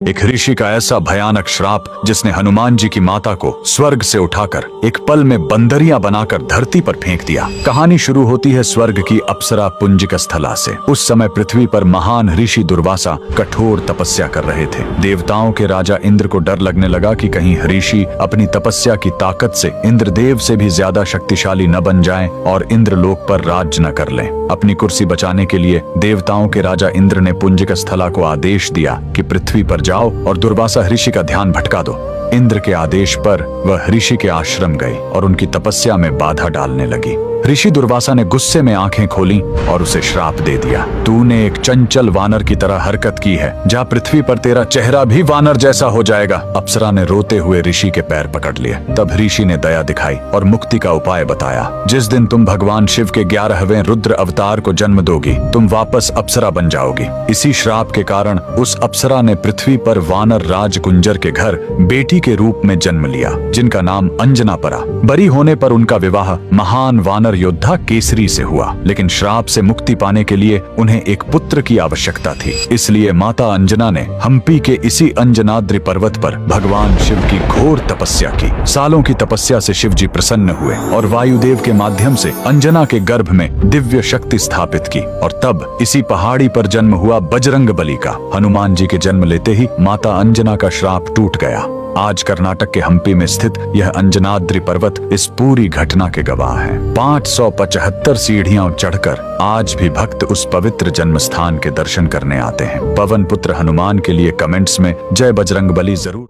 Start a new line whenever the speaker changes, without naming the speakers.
एक ऋषि का ऐसा भयानक श्राप जिसने हनुमान जी की माता को स्वर्ग से उठाकर एक पल में बंदरिया बनाकर धरती पर फेंक दिया। कहानी शुरू होती है स्वर्ग की अप्सरा पुंजिक स्थला से। उस समय पृथ्वी पर महान ऋषि दुर्वासा कठोर तपस्या कर रहे थे। देवताओं के राजा इंद्र को डर लगने लगा कि कहीं ऋषि अपनी तपस्या की ताकत से इंद्रदेव से भी ज्यादा शक्तिशाली न बन जाएं और इंद्रलोक पर राज न कर लें। अपनी कुर्सी बचाने के लिए देवताओं के राजा इंद्र ने पुंजिक स्थला को आदेश दिया कि पृथ्वी पर जाओ और दुर्वासा ऋषि का ध्यान भटका दो। इंद्र के आदेश पर वह ऋषि के आश्रम गई और उनकी तपस्या में बाधा डालने लगी। ऋषि दुर्वासा ने गुस्से में आंखें खोली और उसे श्राप दे दिया। तूने एक चंचल वानर की तरह हरकत की है, जा पृथ्वी पर तेरा चेहरा भी वानर जैसा हो जाएगा। अप्सरा ने रोते हुए ऋषि के पैर पकड़ लिए। तब ऋषि ने दया दिखाई और मुक्ति का उपाय बताया। जिस दिन तुम भगवान शिव के 11वें रुद्र अवतार को जन्म दोगी, तुम वापस अप्सरा बन जाओगी। इसी श्राप के कारण उस अप्सरा ने पृथ्वी पर वानर राज कुंजर के घर बेटी के रूप में जन्म लिया, जिनका नाम अंजना पड़ा। बरी होने पर उनका विवाह महान वानर योद्धा केसरी से हुआ, लेकिन श्राप से मुक्ति पाने के लिए उन्हें एक पुत्र की आवश्यकता थी। इसलिए माता अंजना ने हम्पी के इसी अंजनाद्रि पर्वत पर भगवान शिव की घोर तपस्या की। सालों की तपस्या से शिव जी प्रसन्न हुए और वायुदेव के माध्यम से अंजना के गर्भ में दिव्य शक्ति स्थापित की। और तब इसी पहाड़ी पर जन्म हुआ बजरंग बली का। हनुमान जी के जन्म लेते ही माता अंजना का श्राप टूट गया। आज कर्नाटक के हम्पी में स्थित यह अंजनाद्रि पर्वत इस पूरी घटना के गवाह है। 575 सीढ़ियां चढ़कर आज भी भक्त उस पवित्र जन्म स्थान के दर्शन करने आते हैं। पवन पुत्र हनुमान के लिए कमेंट्स में जय बजरंग बली जरूर